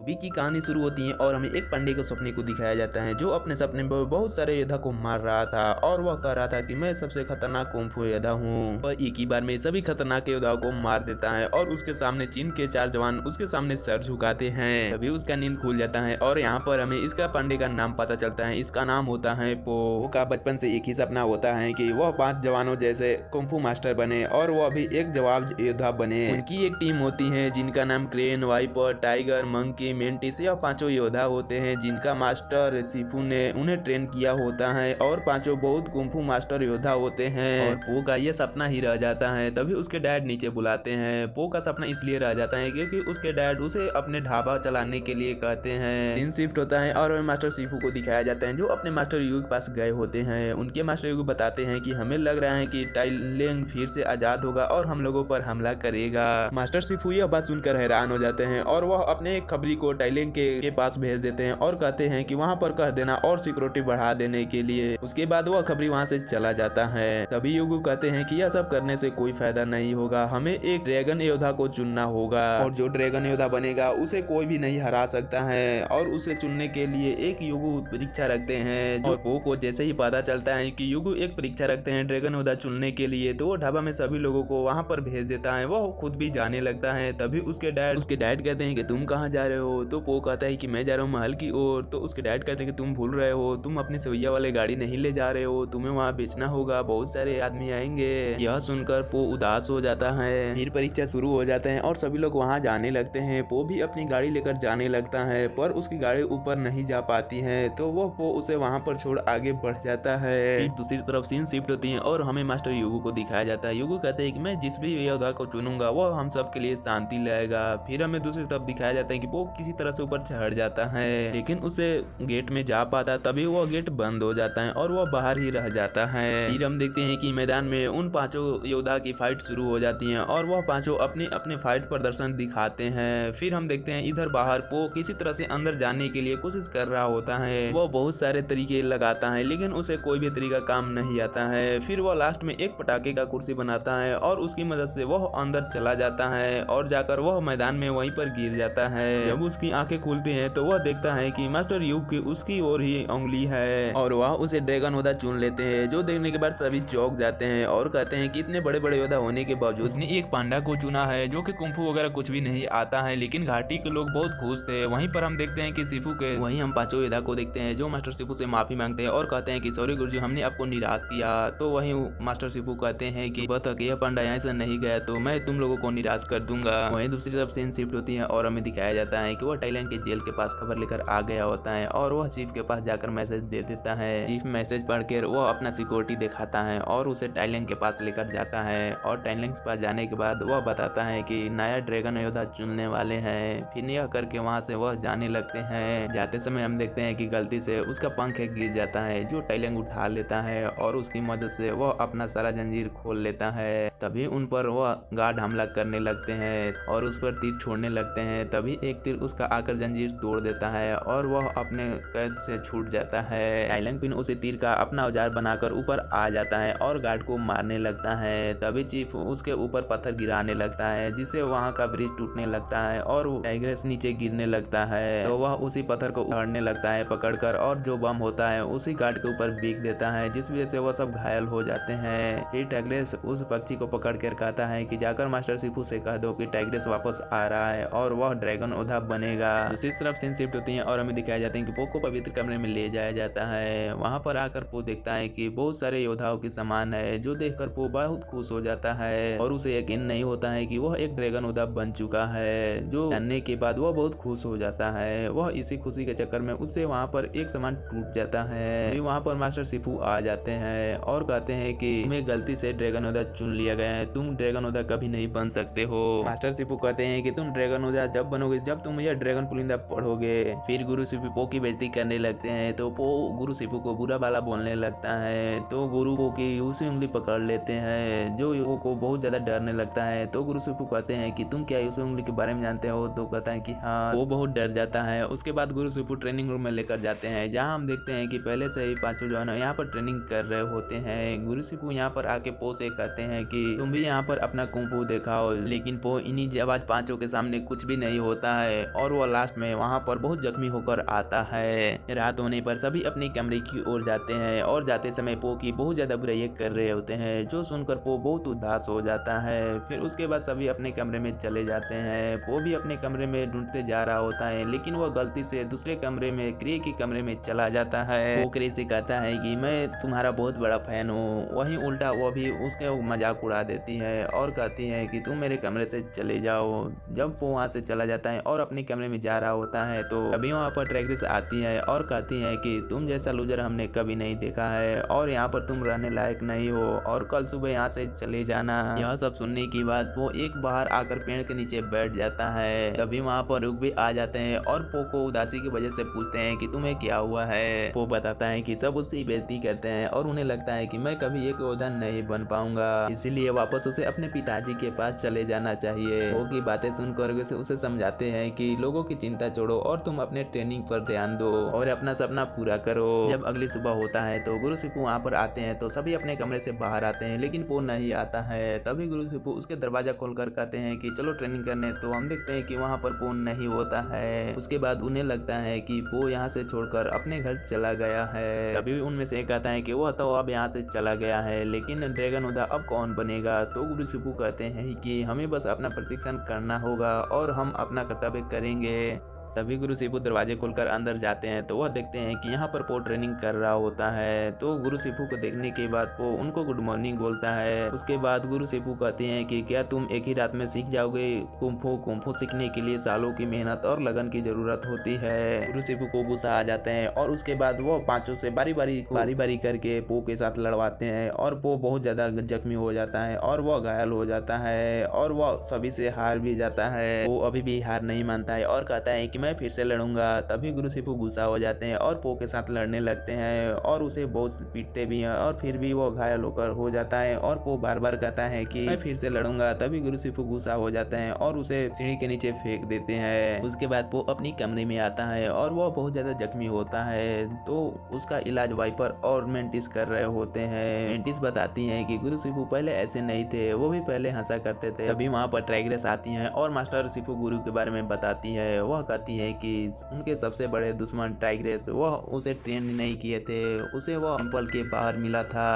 Movie की कहानी शुरू होती है और हमें एक पांडे के सपने को दिखाया जाता है जो अपने सपने में बहुत सारे योद्धा को मार रहा था और वह कह रहा था कि मैं सबसे खतरनाक कुंफू योद्धा हूँ। वह एक ही बार में सभी खतरनाक योद्धाओं को मार देता है और उसके सामने चीन के 4 जवान उसके सामने सर झुकाते हैं। तभी उसका नींद खुल जाता है और यहाँ पर हमें इसका पांडे का नाम पता चलता है। इसका नाम होता है पो का बचपन से एक ही सपना होता है कि वह 5 जवानों जैसे कुंफू मास्टर बने और वह भी एक जवाब योद्धा बने। उनकी एक टीम होती है जिनका नाम crane, viper, tiger, monkey, mantis या 5 योद्धा होते हैं जिनका मास्टर सिफू ने उन्हें ट्रेन किया होता है और 5 बहुत कुंफू मास्टर योद्धा होते हैं। और पो का ये सपना ही रह जाता है। तभी उसके डैड नीचे बुलाते हैं। पो का सपना इसलिए रह जाता है क्योंकि उसके डैड उसे अपने ढाबा चलाने के लिए कहते हैं। दिन शिफ्ट होता है और मास्टर सिफू को दिखाया जाता है जो अपने मास्टर यू के पास गए होते हैं। उनके मास्टर यू बताते हैं कि हमें लग रहा है कि टाइलेंग फिर से आजाद होगा और हम लोगों पर हमला करेगा। मास्टर सिफू यह बात सुनकर हैरान हो जाते हैं और वह अपने खबरी को टाइलेंग के पास भेज देते हैं और कहते हैं कि वहां पर कह देना और सिक्योरिटी बढ़ा देने के लिए। उसके बाद वह खबरी वहां से चला जाता है। तभी युगु कहते हैं कि यह सब करने से कोई फायदा नहीं होगा, हमें एक ड्रैगन योद्धा को चुनना होगा और जो ड्रैगन योद्धा बनेगा उसे कोई भी नहीं हरा सकता है। और उसे चुनने के लिए एक युगु परीक्षा रखते हैं। और पो को जैसे ही पता चलता है कि युगु एक परीक्षा रखते हैं ड्रैगन योद्धा चुनने के लिए तो वो ढाबा में सभी लोगों को वहां पर भेज देता है। वह खुद भी जाने लगता है। तभी उसके डैड कहते हैं कि तुम कहाँ जा रहे हो। तो पो कहता है कि मैं जा रहा हूँ महल की ओर। तो उसके डैड कहते हैं कि तुम भूल रहे हो, तुम अपने सवैया वाले गाड़ी नहीं ले जा रहे हो, तुम्हें वहाँ बेचना होगा, बहुत सारे आदमी आएंगे। यह सुनकर पो उदास हो जाता है। फिर परीक्षा शुरू हो जाते हैं और सभी लोग वहाँ जाने लगते हैं। पो भी अपनी गाड़ी लेकर जाने लगता है पर उसकी गाड़ी ऊपर नहीं जा पाती है तो वह पो उसे वहाँ पर छोड़ आगे बढ़ जाता है। फिर दूसरी तरफ सीन शिफ्ट होती है और हमें मास्टर युगु को दिखाया जाता है। युगु कहते हैं कि मैं जिस भी योद्धा को चुनूंगा वो हम सब के लिए शांति लाएगा। फिर हमें दूसरी तरफ दिखाया जाता है कि वो किसी तरह से ऊपर चढ़ जाता है लेकिन उसे गेट में जा पाता तभी वह गेट बंद हो जाता है और वह बाहर ही रह जाता है। फिर हम देखते हैं कि मैदान में उन 5 योद्धा की फाइट शुरू हो जाती है और वह 5 अपने अपने फाइट प्रदर्शन दिखाते हैं। फिर हम देखते हैं इधर बाहर पो किसी तरह से अंदर जाने के लिए कोशिश कर रहा होता है। वह बहुत सारे तरीके लगाता है लेकिन उसे कोई भी तरीका काम नहीं आता है। फिर वह लास्ट में एक पटाखे का कुर्सी बनाता है और उसकी मदद से वह अंदर चला जाता है और जाकर वह मैदान में वहीं पर गिर जाता है। जब उसकी आंखें खुलती हैं तो वह देखता है कि मास्टर युग की उसकी ओर ही उंगली है और वह उसे ड्रैगन योद्धा चुन लेते हैं। जो देखने के बाद सभी चौंक जाते हैं और कहते हैं कि इतने बड़े बड़े योद्धा होने के बावजूद उसने एक पांडा को चुना है जो कि कुंफू वगैरह कुछ भी नहीं आता है। लेकिन घाटी के लोग बहुत खुश थे। वहीं पर हम देखते हैं कि सिफू के वहीं हम 5 योद्धा को देखते हैं जो मास्टर सिफू से माफी मांगते हैं और कहते हैं कि सॉरी गुरुजी, हमने आपको निराश किया। तो वहीं मास्टर सिफू कहते हैं कि बतक यह पांडा यहाँ से नहीं गया तो मैं तुम लोगों को निराश कर दूंगा। वहीं दूसरी तरफ सीन शिफ्ट होती है और हमें दिखाया जाता है कि वह टाइलैंड के जेल के पास खबर लेकर आ गया होता है और वह चीफ के पास जाकर मैसेज दे देता है। चीफ मैसेज पढ़कर वह अपना सिक्योरिटी दिखाता है और उसे टाइलैंड के पास लेकर जाता है और टाइलैंड के पास जाने के बाद वह बताता है कि नया ड्रैगन योद्धा चुनने वाले हैं। फिर यह करके वहां से वह जाने लगते हैं। जाते समय हम देखते हैं कि गलती से उसका पंख गिर जाता है जो टाइलैंड उठा लेता है और उसकी मदद से वह अपना सारा जंजीर खोल लेता है। तभी उन पर वह गार्ड हमला करने लगते हैं और उस पर तीर छोड़ने लगते हैं। तभी एक तीर उसका आकर जंजीर तोड़ देता है और वह अपने कैद से छूट जाता है। टाइलैंड पिन उसे तीर का अपना औजार बनाकर ऊपर आ जाता है और गार्ड को मारने लगता है। तभी चीफ उसके ऊपर पत्थर गिराने लगता है जिससे वहां का ब्रिज टूटने लगता है और टाइग्रेस नीचे गिरने लगता है। तो वह उसी पत्थर को उखाड़ने लगता है पकड़कर और जो बम होता है उसी गार्ड के ऊपर बिक देता है जिस वजह से वह सब घायल हो जाते हैं। फिर टाइग्रेस उस पक्षी को पकड़कर कहता है कि जाकर मास्टर सिफू से कह दो कि टाइग्रेस वापस आ रहा है और वह ड्रैगन योद्धा बनेगा। दूसरी तरफ सीन शिफ्ट होती है और हमें दिखाया जाता है कि पो को पवित्र कमरे में ले जाया जाता है। वहां पर आकर पो देखता है कि बहुत सारे योद्धाओं की सामान है जो देखकर पो बहुत खुश हो जाता है और उसे यकीन नहीं होता है कि वह एक ड्रैगन योद्धा बन चुका है। जो जानने के बाद वह बहुत खुश हो जाता है। वह इसी खुशी के चक्कर में उससे वहां पर एक सामान टूट जाता है। वहां पर मास्टर सिफू आ जाते हैं और कहते हैं कि तुम्हें गलती से ड्रैगन योद्धा चुन लिया गया है, तुम ड्रैगन योद्धा कभी नहीं बन सकते हो। मास्टर सिफू कहते हैं कि तुम ड्रैगन योद्धा जब बनोगे जब तुम यह ड्रैगन पुलिंदा पढ़ोगे। फिर गुरु सिफू पो की बेइज्जती करने लगते हैं तो पो गुरु सिफू को बुरा वाला बोलने लगता है। तो गुरु को की उसी उंगली पकड़ लेते हैं जो युगो को बहुत ज्यादा डरने लगता है। तो गुरु सिफू कहते हैं कि तुम क्या उसी उंगली के बारे में जानते हो। तो कहता है कि हाँ। वो बहुत डर जाता है। उसके बाद गुरु सिफू ट्रेनिंग रूम में लेकर जाते हैं जहाँ हम देखते हैं कि पहले से ही 5 जो है यहाँ पर ट्रेनिंग कर रहे होते हैं। गुरु सिफू यहाँ पर आके पो से कहते हैं कि तुम भी यहाँ पर अपना कुंफू दिखाओ। लेकिन पो इन्हीं जवाज 5 के सामने कुछ भी नहीं होता है और वह लास्ट में वहाँ पर बहुत जख्मी होकर आता है। रात होने पर सभी अपने कमरे की ओर जाते हैं और जाते समय पो की बहुत ज्यादा बुराई कर रहे होते हैं, जो सुनकर पो बहुत उदास हो जाता है। फिर उसके बाद सभी अपने कमरे में चले जाते हैं। पो भी अपने कमरे में ढूंढते जा रहा होता है, लेकिन वह गलती से दूसरे कमरे में क्रे के कमरे में चला जाता है। वो क्रे से कहता है कि मैं तुम्हारा बहुत बड़ा फैन हूँ। वहीं उल्टा वह भी उसके मजाक उड़ा देती है और कहती है कि तुम मेरे कमरे से चले जाओ। जब वो वहाँ से चला जाता है और अपने कमरे में जा रहा होता है तो अभी वहाँ पर ट्रैग्रेस आती है और कहती है कि तुम जैसा लूजर हमने कभी नहीं देखा है और यहाँ पर तुम रहने लायक नहीं हो और कल सुबह यहाँ से चले जाना। यह सब सुनने के बाद वो एक बाहर आकर पेड़ के नीचे बैठ जाता है। तभी वहाँ पर रुक भी आ जाते हैं और पो को उदासी की वजह से पूछते हैं कि तुम्हें क्या हुआ है। पो बताता है कि सब उसकी बेइज्जती करते हैं और उन्हें लगता है कि मैं कभी एक योद्धा नहीं बन पाऊंगा, इसीलिए वापस उसे अपने पिताजी के पास चले जाना चाहिए। पो की बातें सुनकर उसे समझाते हैं कि लोगों की चिंता छोड़ो और तुम अपने ट्रेनिंग पर ध्यान दो और अपना सपना पूरा करो। जब अगली सुबह होता है तो गुरु सिपू वहाँ पर आते हैं तो सभी अपने कमरे से बाहर आते हैं, लेकिन पो नहीं आता है। तभी गुरु सिपू उसके दरवाजा खोलकर कहते हैं कि चलो ट्रेनिंग करने। तो हम देखते हैं कि वहाँ पर पो नहीं होता है। उसके बाद उन्हें लगता है कि पो यहाँ से छोड़कर अपने घर चला गया है। तभी उनमें से एक कहता है कि वह तो अब यहाँ से चला गया है, लेकिन ड्रैगन योद्धा अब कौन बनेगा। तो गुरु सिपू कहते हैं कि हमें बस अपना प्रशिक्षण करना होगा और हम अपना कर्तव्य करेंगे। तभी गुरु सिपू दरवाजे खोलकर अंदर जाते हैं तो वह देखते हैं कि यहाँ पर पो ट्रेनिंग कर रहा होता है। तो गुरु सिपू को देखने के बाद पो उनको गुड मॉर्निंग बोलता है। उसके बाद गुरु सिपू कहते हैं कि क्या तुम एक ही रात में सीख जाओगे? कुंफू सीखने के लिए सालों की मेहनत और लगन की जरूरत होती है। गुरु सिपू को गुस्सा आ जाते हैं और उसके बाद वो पांचों से बारी बारी करके पो के साथ लड़वाते हैं और पो बहुत ज्यादा जख्मी हो जाता है और वह घायल हो जाता है और वह सभी से हार भी जाता है। वो अभी भी हार नहीं मानता है और कहता है कि मैं फिर से लड़ूंगा। तभी गुरु सिपू गुस्सा हो जाते हैं और पो के साथ लड़ने लगते हैं और उसे बहुत पीटते भी हैं और फिर भी वो घायल होकर हो जाता है और पो बार बार कहता है कि मैं फिर से लड़ूंगा। तभी गुरु सिपू गुस्सा हो जाते हैं और उसे सीढ़ी के नीचे फेंक देते हैं। उसके बाद पो अपनी कमरे में आता है और वो बहुत ज्यादा जख्मी होता है तो उसका इलाज वाइपर और मेंटिस कर रहे होते हैं। मेंटिस बताती है कि गुरु सिपू पहले ऐसे नहीं थे, वो भी पहले हंसा करते थे। तभी वहाँ पर ट्रैग्रेस आती है और मास्टर सिपू गुरु के बारे में बताती है। वह कहती है कि उनके सबसे बड़े दुश्मन टाइग्रेस वह उसे ट्रेन नहीं किए थे, उसे वह टेंपल के बाहर मिला था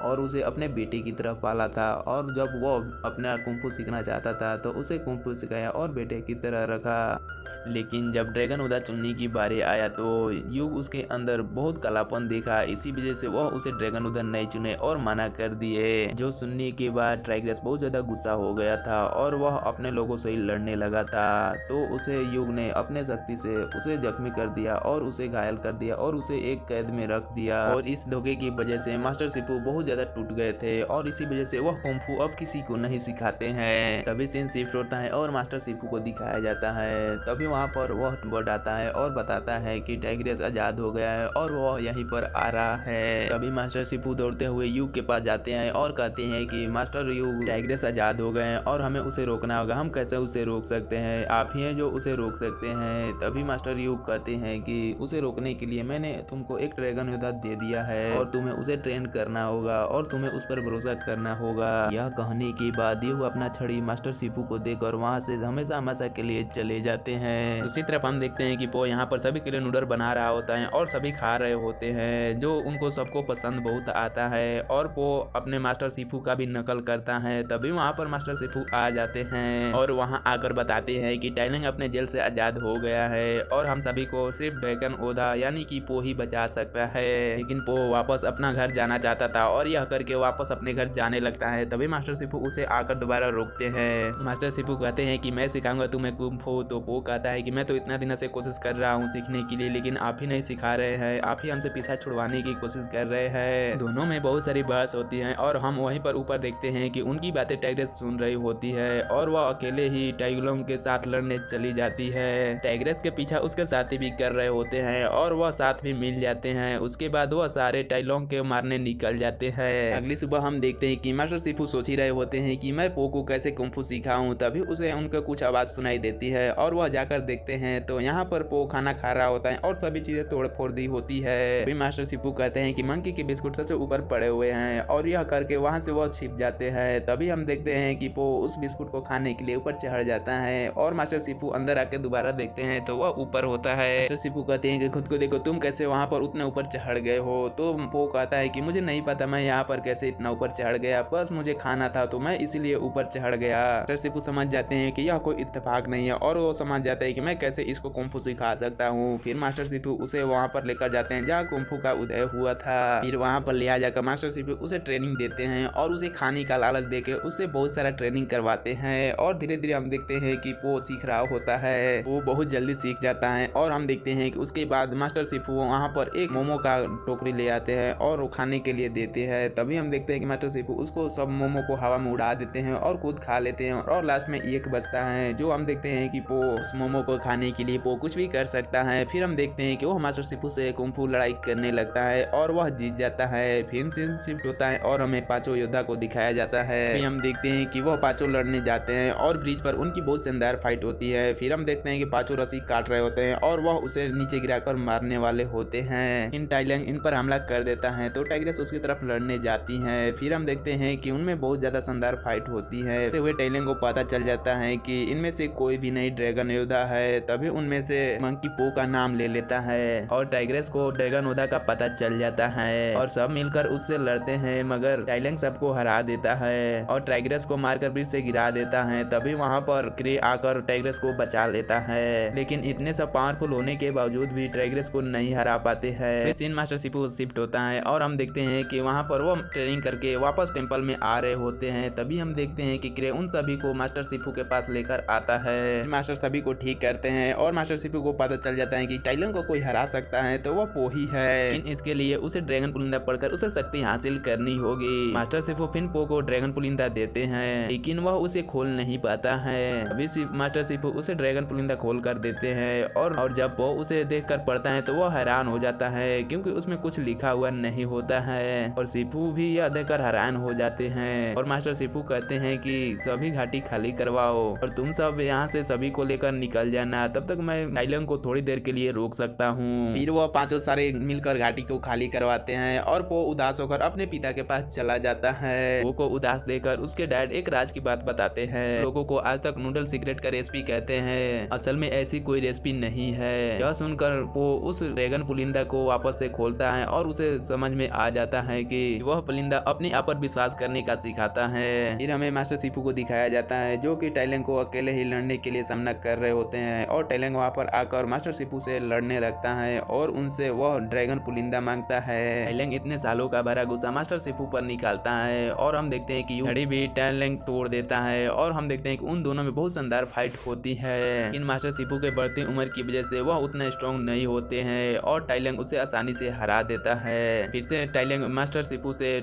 और उसे अपने बेटे की तरफ पाला था और जब वो अपना कुंफू सीखना चाहता था तो उसे कुंफू सिखाया और बेटे की तरह रखा। लेकिन जब ड्रैगन योद्धा चुनने की बारी आया तो युग उसके अंदर बहुत कालापन देखा, इसी वजह से वह उसे ड्रैगन योद्धा नहीं चुने और मना कर दिए। जो सुनने के बाद टाइग्रेस बहुत ज्यादा गुस्सा हो गया था और वह अपने लोगों से ही लड़ने लगा था। तो उसे युग ने अपने शक्ति से उसे जख्मी कर दिया और उसे घायल कर दिया और उसे एक कैद में रख दिया और इस धोखे की वजह से मास्टर सिपू बहुत ज्यादा टूट गए थे और इसी वजह से वह कुंफू अब किसी को नहीं सिखाते हैं। तभी सीन शिफ्ट होता है और मास्टर सिपू को दिखाया जाता है। तभी वहाँ पर वह बर्ड आता है और बताता है कि टाइग्रेस आजाद हो गया है और वह यहीं पर आ रहा है। तभी मास्टर सिपू दौड़ते हुए युग के पास जाते हैं और कहते हैं कि मास्टर युग, टाइग्रेस आजाद हो गए हैं और हमें उसे रोकना होगा। हम कैसे उसे रोक सकते हैं? आप ही हैं जो उसे रोक सकते हैं। तभी मास्टर युग कहते हैं कि उसे रोकने के लिए मैंने तुमको एक ड्रैगन योद्धा दे दिया है और तुम्हें उसे ट्रेन करना होगा और तुम्हें उस पर भरोसा करना होगा। यह कहने के बाद युग अपना छड़ी मास्टर सिपू को देकर वहाँ से हमेशा हमेशा के लिए चले जाते हैं। दूसरी तरफ हम देखते हैं कि पो यहाँ पर सभी के लिए नूडल बना रहा होता है और सभी खा रहे होते हैं, जो उनको सबको पसंद बहुत आता है और पो अपने मास्टर सिपू का भी नकल करता है। तभी वहाँ पर मास्टर सिपू आ जाते हैं और वहाँ आकर बताते हैं कि टाइलिंग अपने जेल से आजाद हो गया है और हम सभी को सिर्फ ड्रैगन योद्धा यानी कि पो ही बचा सकता है। लेकिन पो वापस अपना घर जाना चाहता था और यह करके वापस अपने घर जाने लगता है। तभी मास्टर सिपू उसे आकर दोबारा रोकते हैं। मास्टर सिपू कहते हैं कि मैं सिखाऊंगा तुम्हें कुंफू। तो पो कहता है कि मैं तो इतना दिन से कोशिश कर रहा हूँ सीखने के लिए, लेकिन आप ही नहीं सिखा रहे हैं, आप ही हमसे पीछा छुड़वाने की कोशिश कर रहे हैं। दोनों में बहुत सारी बहस होती है और हम वहीं पर ऊपर देखते हैं कि उनकी बातें टाइग्रेस सुन रही होती है और वह अकेले ही टाइगलोंग के साथ लड़ने चली जाती है। टाइग्रेस के पीछा उसके साथी भी कर रहे होते हैं और वह साथ भी मिल जाते हैं। उसके बाद वह सारे टाइलोंग के मारने निकल जाते है। अगली सुबह हम देखते हैं कि मास्टर शिफू सोच ही रहे होते हैं कि मैं पो को कैसे कुंफू सिखाऊं, तभी उसे उनका कुछ आवाज सुनाई देती है और वह जाकर देखते हैं तो यहाँ पर पो खाना खा रहा होता है और सभी चीजें तोड़ फोड़ दी होती है। फिर मास्टर शिफू कहते हैं कि मंकी के बिस्कुट सबसे ऊपर पड़े हुए हैं और यह करके वहां से वह छिप जाते हैं। तभी हम देखते हैं कि पो उस बिस्कुट को खाने के लिए ऊपर चढ़ जाता है और मास्टर शिफू अंदर आके दोबारा देखते हैं तो वह ऊपर होता है। मास्टर शिफू कहते हैं कि खुद को देखो, तुम कैसे वहां पर उतने ऊपर चढ़ गए हो। तो पो कहता है कि मुझे नहीं पता मैं यहाँ पर कैसे इतना ऊपर चढ़ गया, बस मुझे खाना था तो मैं इसीलिए ऊपर चढ़ गया। मास्टर शिफू समझ जाते हैं कि यह कोई इत्तेफाक नहीं है और वो समझ जाते हैं कि मैं कैसे इसको कुंफू सिखा सकता हूँ। फिर मास्टर शिफू उसे वहाँ पर लेकर जाते हैं जहाँ कुंफू का उदय हुआ था। फिर वहाँ पर ले आ जाकर मास्टर शिफू उसे ट्रेनिंग देते हैं और उसे खाने का लालच देके उससे बहुत सारा ट्रेनिंग करवाते हैं और धीरे धीरे हम देखते हैं कि पो सीख रहा होता है। वो बहुत जल्दी सीख जाता है और हम देखते हैं कि उसके बाद मास्टर शिफू वहाँ पर एक मोमो का टोकरी ले आते हैं और वो खाने के लिए देते हैं। तभी हम देखते हैं कि मास्टर शिफू उसको सब मोमो को हवा में उड़ा देते हैं और खुद खा लेते हैं और लास्ट में एक बचता है जो हम देखते हैं कि पो उस मोमो को खाने के लिए पो कुछ भी कर सकता है। फिर हम देखते हैं कि वो मास्टर शिफू से कुंफू लड़ाई करने लगता है और वह जीत जाता है। फिर सीन शिफ्ट होता है और हमें पांचों योद्धा को दिखाया जाता है। फिर हम देखते हैं कि वह पांचों लड़ने जाते हैं और ब्रिज पर उनकी बहुत शानदार फाइट होती है। फिर हम देखते हैं कि पांचों रस्सी काट रहे होते हैं और वह उसे नीचे गिराकर मारने वाले होते हैं। इन टाइलैंग इन पर हमला कर देता है तो टाइग्रेस उसकी तरफ लड़ने जाती है। फिर हम देखते हैं कि उनमें बहुत ज्यादा शानदार फाइट होती है। हुए टाइलैंग को पता चल जाता है कि इनमें से कोई भी नहीं ड्रैगन योद्धा है। तभी उनमें से मंकी पो का नाम ले लेता है और टाइग्रेस को ड्रैगन योद्धा का पता चल जाता है और सब मिलकर उससे लड़ते हैं मगर टाइलैंग सबको हरा देता है और टाइग्रेस को मारकर ब्रिज से गिरा देता है। तभी वहाँ पर क्रे आकर टाइग्रेस को बचा लेता है, लेकिन इतने सब पावरफुल होने के बावजूद भी टाइग्रेस को नहीं हरा पाते हैं। सीन मास्टर शिफू शिफ्ट होता है और हम देखते हैं कि वहाँ पर वो ट्रेनिंग करके वापस टेंपल में आ रहे होते हैं। तभी हम देखते हैं कि क्रे उन सभी को मास्टर शिफू के पास लेकर आता है। मास्टर सभी को ठीक करते हैं और मास्टर शिफू को पता चल जाता है कि टाइलैंग को कोई हरा सकता है तो वो पो ही है, लेकिन इसके लिए उसे ड्रैगन पुलिंदा पढ़कर उसे शक्ति हासिल करनी होगी। मास्टर शिफू फिर पो को ड्रैगन पुलिंदा देते हैं लेकिन वह उसे खोल नहीं पाता है। अभी मास्टर शिफू उसे ड्रैगन पुलिंदा खोल कर देते हैं और जब पो उसे देखकर पढ़ता है तो वह हैरान हो जाता है क्योंकि उसमें कुछ लिखा हुआ नहीं होता है और शिफू भी यह देखकर हैरान हो जाते हैं और मास्टर शिफू कहते हैं कि सभी घाटी खाली करवाओ और तुम सब यहाँ से सभी को लेकर निकल जाना, तब तक मैं टाइलैंग को थोड़ी देर के लिए रोक सकता हूँ। फिर वह पांचों सारे मिलकर घाटी को खाली करवाते हैं और पो उदास होकर अपने पिता के पास चला जाता है। पो को उदास देकर उसके डैड एक राज की बात बताते हैं। लोगों को आज तक नूडल सीक्रेट का रेसिपी कहते हैं, असल में ऐसी कोई रेसिपी नहीं है। यह सुनकर पो उस ड्रैगन पुलिंदा को वापस से खोलता है और उसे समझ में आ जाता है कि वह पुलिंदा अपने आप पर विश्वास करने का सिखाता है। फिर हमें मास्टर शिफू को दिखाया जाता है जो कि टाइलैंग को अकेले ही लड़ने के लिए सामना कर रहे होते हैं और टाइलैंग वहाँ पर आकर मास्टर शिफू से लड़ने लगता है और उनसे वह ड्रैगन पुलिंदा मांगता है। टाइलैंग इतने सालों का भरा गुस्सा मास्टर शिफू पर निकालता है और हम देखते हैं कि घड़ी भी टाइलैंग तोड़ देता है और हम देखते हैं कि उन दोनों में बहुत शानदार फाइट होती है। लेकिन मास्टर शिफू के बढ़ती उम्र की वजह से वह उतना स्ट्रॉन्ग नहीं होते हैं और टाइलैंग उसे आसानी से हरा देता है। फिर से टाइलैंग मास्टर शिफू से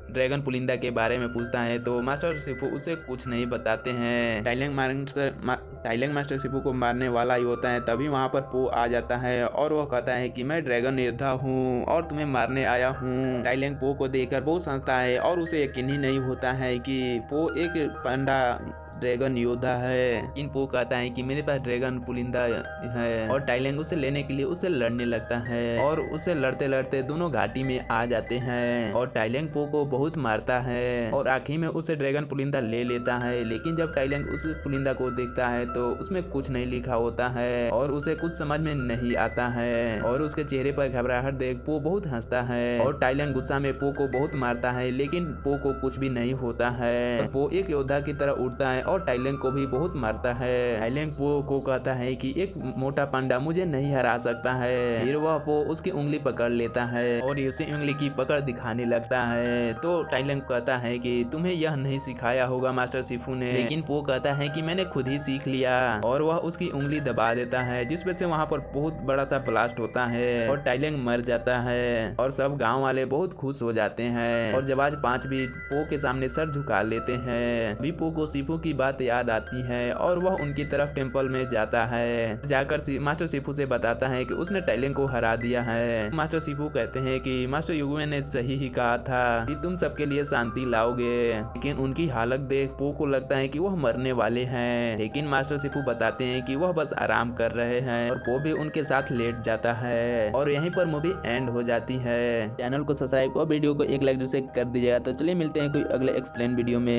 ड्रैगन पुलिंदा के बारे में पूछता है तो मास्टर शिफू उसे कुछ नहीं बताते हैं। टाइलैंग मास्टर शिफू को मारने वाला ही होता है। तभी वहाँ पर पो आ जाता है और वह कहता है कि मैं ड्रैगन योद्धा हूँ और तुम्हें मारने आया हूँ। टाइलैंग पो को देखकर बहुत हंसता है और उसे यकीन ही नहीं होता है कि पो एक पांडा ड्रैगन योद्धा है। इन पो कहता है कि मेरे पास ड्रैगन पुलिंदा है और टाइलैंग उसे लेने के लिए उसे लड़ने लगता है और उसे लड़ते लड़ते दोनों घाटी में आ जाते हैं और टाइलैंग पो को बहुत मारता है और आखिर में उसे ड्रैगन पुलिंदा ले लेता है। लेकिन जब टाइलैंग उस पुलिंदा को देखता है तो उसमें कुछ नहीं लिखा होता है और उसे कुछ समझ में नहीं आता है और उसके चेहरे पर घबराहट देख पो बहुत हंसता है और टाइलैंग गुस्सा में पो को बहुत मारता है लेकिन पो को कुछ भी नहीं होता है। पो एक योद्धा की तरह उड़ता है और टाइलैंग को भी बहुत मारता है। टाइलैंग पो को कहता है कि एक मोटा पांडा मुझे नहीं हरा सकता है। फिर वह पो उसकी उंगली पकड़ लेता है और उसे उंगली की पकड़ दिखाने लगता है। तो टाइलैंग कहता है कि तुम्हें यह नहीं सिखाया होगा मास्टर शिफू ने, लेकिन पो कहता है कि मैंने खुद ही सीख लिया और वह उसकी उंगली दबा देता है जिस वजह से वहाँ पर बहुत बड़ा सा ब्लास्ट होता है और टाइलैंग मर जाता है और सब गाँव वाले बहुत खुश हो जाते हैं और जब आज 5 भी पो के सामने सर झुका लेते हैं। अभी पो को शिफू की बात याद आती है और वह उनकी तरफ टेंपल में जाता है। जाकर मास्टर शिफू से बताता है कि उसने टाइलेन को हरा दिया है। मास्टर शिफू कहते हैं कि मास्टर युगुए ने सही ही कहा था कि तुम सबके लिए शांति लाओगे, लेकिन उनकी हालत देख पो को लगता है कि वह मरने वाले हैं। लेकिन मास्टर शिफू बताते हैं कि वह बस आराम कर रहे हैं और पो भी उनके साथ लेट जाता है और यहीं पर मूवी एंड हो जाती है। चैनल को सब्सक्राइब और वीडियो को एक लाइक जैसे कर दीजिएगा। तो चलिए मिलते हैं कोई अगले एक्सप्लेन वीडियो में।